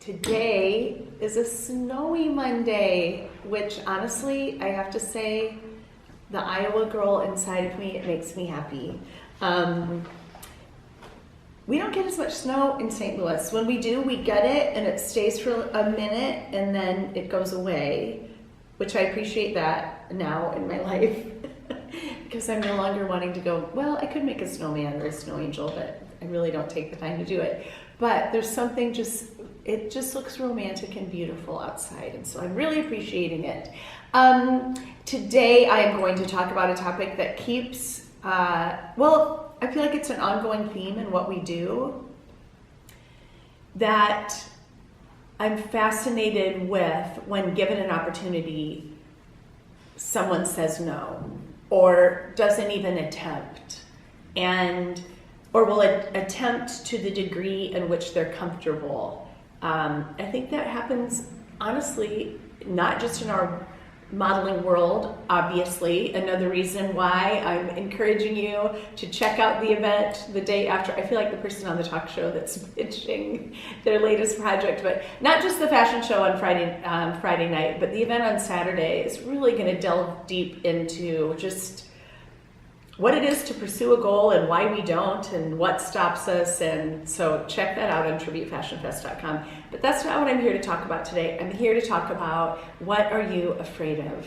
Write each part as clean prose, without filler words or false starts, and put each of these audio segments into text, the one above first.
Today is a snowy Monday, which honestly, I have to say, the Iowa girl inside of me, it makes me happy. We don't get as much snow in St. Louis. When we do, we get it and it stays for a minute and then it goes away, which I appreciate that now in my life because I'm no longer wanting to go, well, I could make a snowman or a snow angel, but I really don't take the time to do it. But there's something it just looks romantic and beautiful outside, and so I'm really appreciating it. Today I am going to talk about a topic that keeps, I feel like it's an ongoing theme in what we do that I'm fascinated with. When given an opportunity, someone says no or doesn't even attempt, or will attempt to the degree in which they're comfortable. I think that happens, honestly, not just in our modeling world, obviously. Another reason why I'm encouraging you to check out the event the day after. I feel like the person on the talk show that's pitching their latest project, but not just the fashion show on Friday night, but the event on Saturday is really going to delve deep into just what it is to pursue a goal and why we don't and what stops us. And so check that out on tributefashionfest.com. But that's not what I'm here to talk about today. I'm here to talk about, what are you afraid of?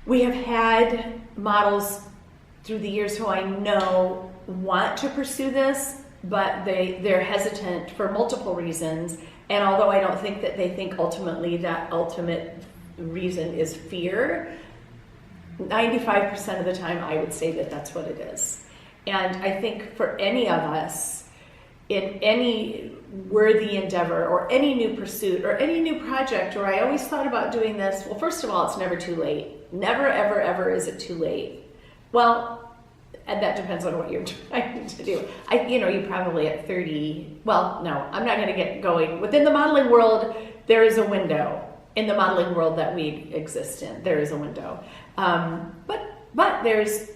We have had models through the years who I know want to pursue this, but they're hesitant for multiple reasons. And although I don't think that they think ultimately that ultimate reason is fear, 95% of the time I would say that that's what it is. And I think for any of us in any worthy endeavor or any new pursuit or any new project, or I always thought about doing this, well, first of all, it's never too late. Never, ever, ever is it too late. Well, and that depends on what you're trying to do. You probably at 30, well, no, I'm not going to get going. Within the modeling world, there is a window. In the modeling world that we exist in, there is a window. But there's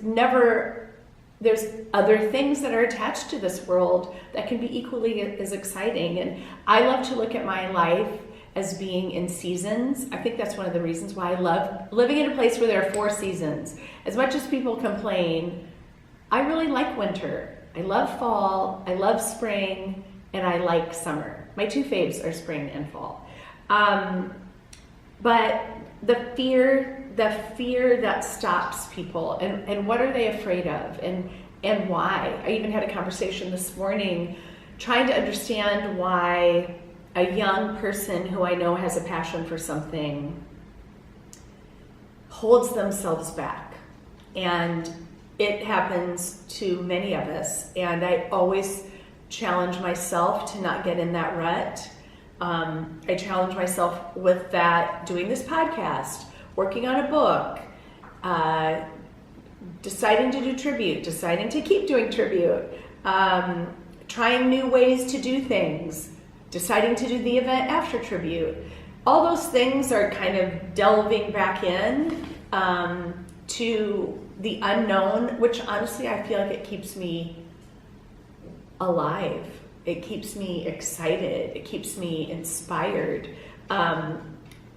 other things that are attached to this world that can be equally as exciting. And I love to look at my life as being in seasons. I think that's one of the reasons why I love living in a place where there are 4 seasons. As much as people complain, I really like winter. I love fall, I love spring, and I like summer. My 2 faves are spring and fall. But the fear that stops people, and what are they afraid of, and why? I even had a conversation this morning trying to understand why a young person who I know has a passion for something holds themselves back. And it happens to many of us, and I always challenge myself to not get in that rut. I challenge myself with that, doing this podcast, working on a book, deciding to do tribute, deciding to keep doing tribute, trying new ways to do things, deciding to do the event after tribute. All those things are kind of delving back in to the unknown, which honestly I feel like it keeps me alive. It keeps me excited. It keeps me inspired. I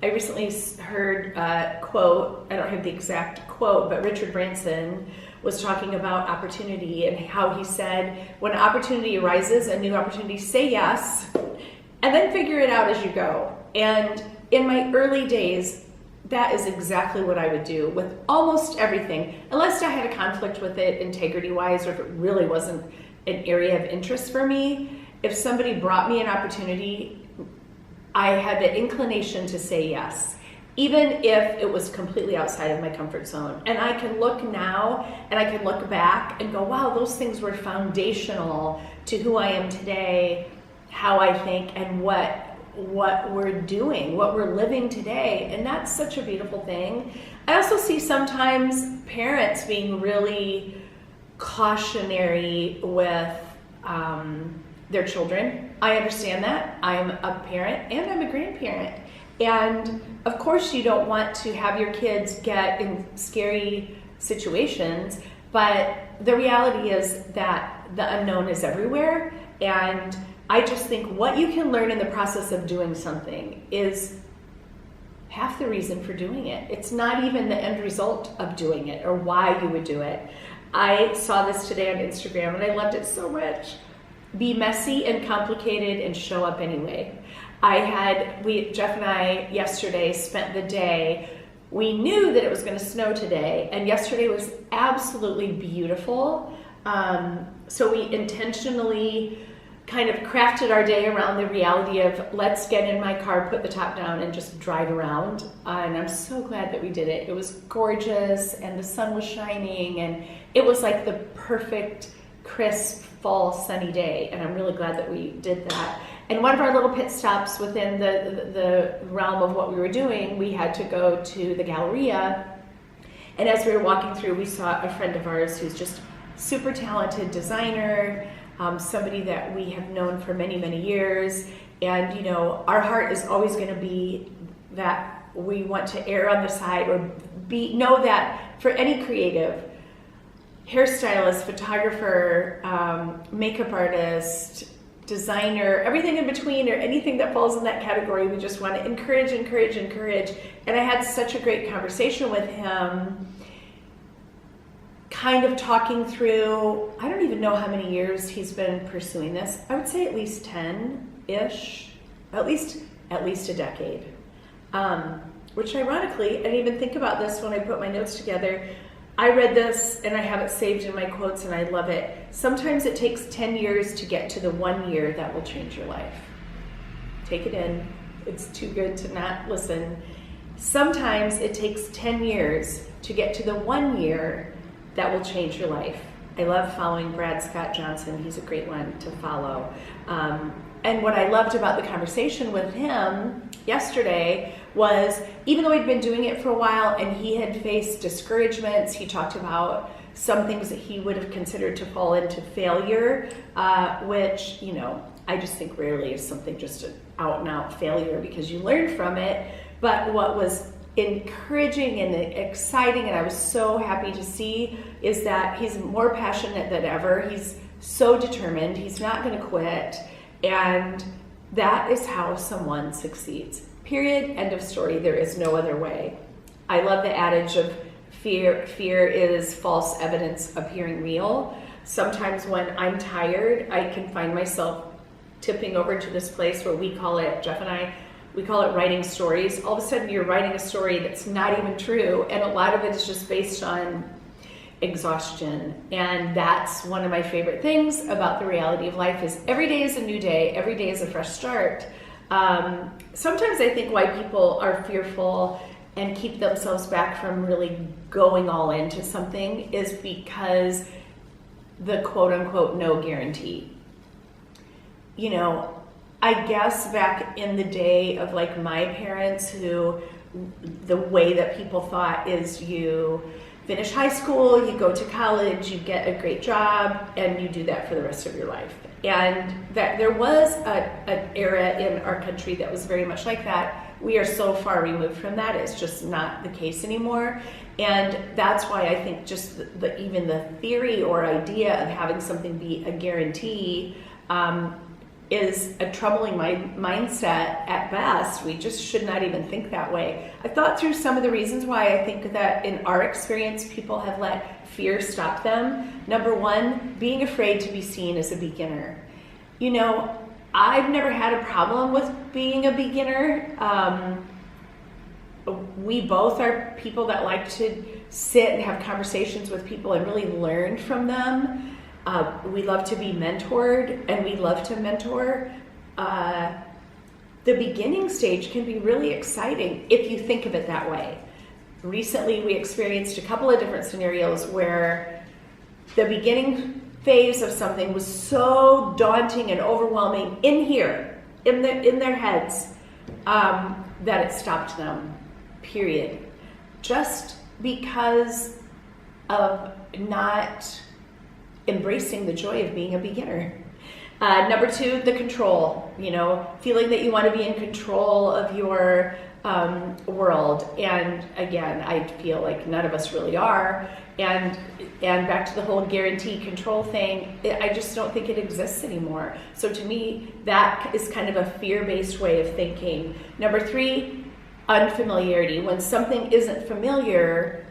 recently heard a quote, I don't have the exact quote, but Richard Branson was talking about opportunity and how he said, when opportunity arises, a new opportunity, say yes, and then figure it out as you go. And in my early days, that is exactly what I would do with almost everything, unless I had a conflict with it integrity-wise, or if it really wasn't an area of interest for me. If somebody brought me an opportunity, I had the inclination to say yes, even if it was completely outside of my comfort zone. And I can look now and I can look back and go, wow, those things were foundational to who I am today, how I think, and what we're doing, what we're living today. And that's such a beautiful thing. I also see sometimes parents being really cautionary with their children. I understand that. I'm a parent and I'm a grandparent. And of course you don't want to have your kids get in scary situations, but the reality is that the unknown is everywhere. And I just think what you can learn in the process of doing something is half the reason for doing it. It's not even the end result of doing it or why you would do it. I saw this today on Instagram and I loved it so much. Be messy and complicated and show up anyway. Jeff and I yesterday spent the day, we knew that it was going to snow today, and yesterday was absolutely beautiful. So we intentionally kind of crafted our day around the reality of let's get in my car, put the top down, and just drive around. And I'm so glad that we did it. It was gorgeous, and the sun was shining, and it was like the perfect, crisp, fall, sunny day. And I'm really glad that we did that. And one of our little pit stops within the realm of what we were doing, we had to go to the Galleria. And as we were walking through, we saw a friend of ours who's just super talented designer, somebody that we have known for many, many years. And, you know, our heart is always going to be that we want to err on the side or know that for any creative, hairstylist, photographer, makeup artist, designer, everything in between or anything that falls in that category, we just want to encourage. And I had such a great conversation with him, kind of talking through, I don't even know how many years he's been pursuing this. I would say at least 10-ish, at least a decade. Which ironically, I didn't even think about this when I put my notes together. I read this and I have it saved in my quotes and I love it. Sometimes it takes 10 years to get to the 1 year that will change your life. Take it in. It's too good to not listen. Sometimes it takes 10 years to get to the 1 year that will change your life. I love following Brad Scott Johnson. He's a great one to follow. And what I loved about the conversation with him yesterday was, even though he'd been doing it for a while and he had faced discouragements, he talked about some things that he would have considered to fall into failure, which, you know, I just think rarely is something just an out and out failure because you learn from it. But what was encouraging and exciting, and I was so happy to see, is that he's more passionate than ever. He's so determined. He's not going to quit. And that is how someone succeeds. Period. End of story. There is no other way. I love the adage of fear is false evidence appearing real. Sometimes when I'm tired, I can find myself tipping over to this place where we call it, Jeff and I, we call it writing stories. All of a sudden you're writing a story that's not even true, and a lot of it is just based on exhaustion. And that's one of my favorite things about the reality of life is every day is a new day, every day is a fresh start. Sometimes I think why people are fearful and keep themselves back from really going all into something is because the quote unquote no guarantee. You know, I guess back in the day of like my parents, who the way that people thought is you finish high school, you go to college, you get a great job, and you do that for the rest of your life. And that there was an era in our country that was very much like that. We are so far removed from that, it's just not the case anymore. And that's why I think just even the theory or idea of having something be a guarantee is a troubling mindset at best. We just should not even think that way. I thought through some of the reasons why I think that in our experience, people have let fear stop them. Number one, being afraid to be seen as a beginner. You know, I've never had a problem with being a beginner. We both are people that like to sit and have conversations with people and really learn from them. We love to be mentored, and we love to mentor. The beginning stage can be really exciting if you think of it that way. Recently, we experienced a couple of different scenarios where the beginning phase of something was so daunting and overwhelming in their heads, that it stopped them, period. Just because of not embracing the joy of being a beginner. Number 2, the control, feeling that you want to be in control of your world. And again, I feel like none of us really are. And back to the whole guarantee control thing, I just don't think it exists anymore. So to me, that is kind of a fear-based way of thinking. Number 3, unfamiliarity. When something isn't familiar,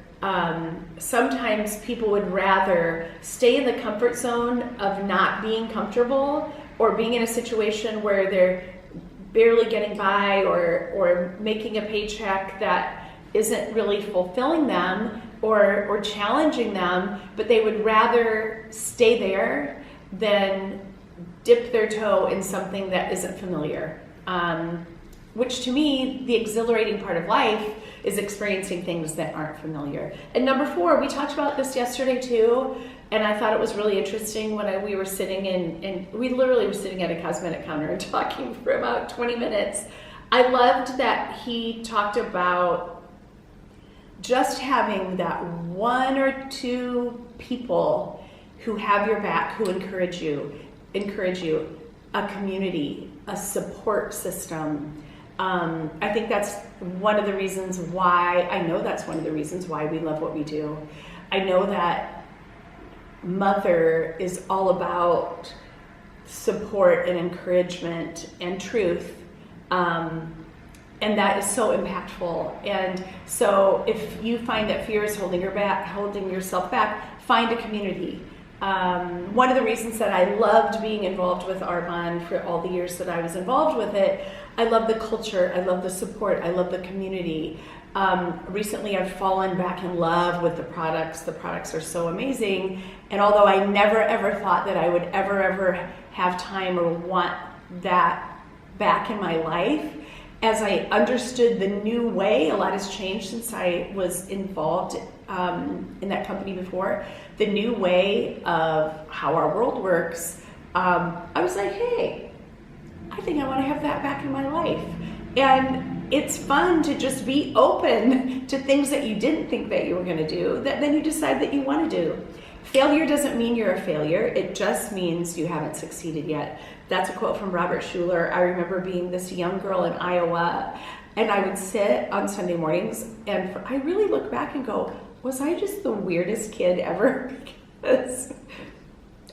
sometimes people would rather stay in the comfort zone of not being comfortable, or being in a situation where they're barely getting by, or making a paycheck that isn't really fulfilling them or challenging them, but they would rather stay there than dip their toe in something that isn't familiar. Which to me, the exhilarating part of life is experiencing things that aren't familiar. And number 4, we talked about this yesterday too, and I thought it was really interesting when we were sitting and we literally were sitting at a cosmetic counter and talking for about 20 minutes. I loved that he talked about just having that 1 or 2 people who have your back, who encourage you, a community, a support system. I think that's one of the reasons why, that's one of the reasons why we love what we do. I know that Mother is all about support and encouragement and truth. And that is so impactful. And so if you find that fear is holding yourself back, find a community. One of the reasons that I loved being involved with Arbonne for all the years that I was involved with it, I love the culture, I love the support, I love the community. Recently I've fallen back in love with the products. The products are so amazing. And although I never ever thought that I would ever have time or want that back in my life, as I understood the new way, a lot has changed since I was involved in that company before, the new way of how our world works, I was like, hey, I think I want to have that back in my life. And it's fun to just be open to things that you didn't think that you were going to do, that then you decide that you want to do. Failure doesn't mean you're a failure. It just means you haven't succeeded yet. That's a quote from Robert Schuller. I remember being this young girl in Iowa, and I would sit on Sunday mornings, and I really look back and go, was I just the weirdest kid ever? Because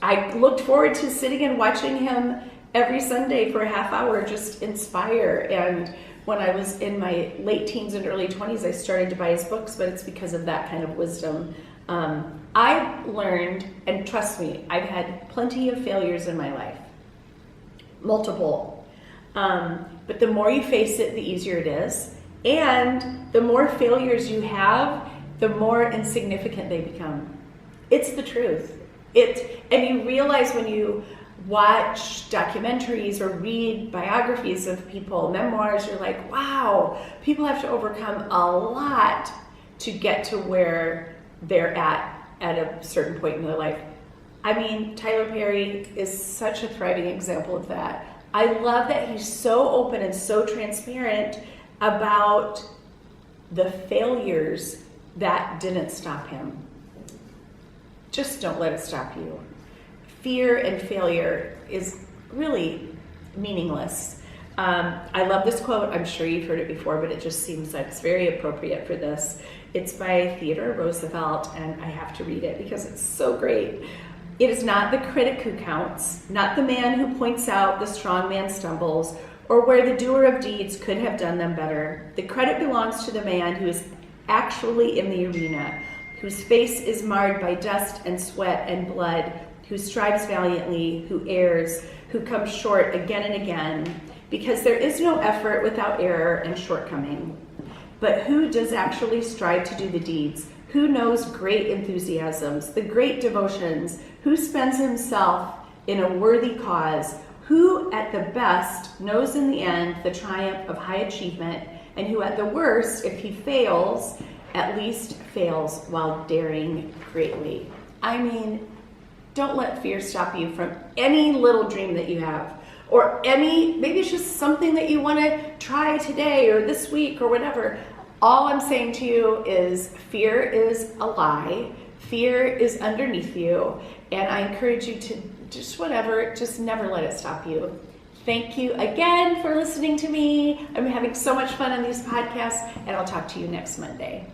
I looked forward to sitting and watching him every Sunday for a half hour just inspire. And when I was in my late teens and early 20s, I started to buy his books, but it's because of that kind of wisdom. I've learned, and trust me, I've had plenty of failures in my life. Multiple. But the more you face it, the easier it is. And the more failures you have, the more insignificant they become. It's the truth. And you realize when you watch documentaries or read biographies of people, memoirs, you're like, wow, people have to overcome a lot to get to where they're at a certain point in their life. I mean, Tyler Perry is such a thriving example of that. I love that he's so open and so transparent about the failures that didn't stop him. Just don't let it stop you. Fear and failure is really meaningless. I love this quote. I'm sure you've heard it before, but it just seems like it's very appropriate for this. It's by Theodore Roosevelt, and I have to read it because it's so great. It is not the critic who counts, not the man who points out the strong man's stumbles, or where the doer of deeds could have done them better. The credit belongs to the man who is actually in the arena, whose face is marred by dust and sweat and blood, who strives valiantly, who errs, who comes short again and again, because there is no effort without error and shortcoming. But who does actually strive to do the deeds? Who knows great enthusiasms, the great devotions? Who spends himself in a worthy cause? Who at the best knows in the end the triumph of high achievement, and who at the worst, if he fails, at least fails while daring greatly? I mean, don't let fear stop you from any little dream that you have, or maybe it's just something that you want to try today or this week or whatever. All I'm saying to you is fear is a lie. fear is underneath you, and I encourage you to just never let it stop you. Thank you again for listening to me. I'm having so much fun on these podcasts, and I'll talk to you next Monday.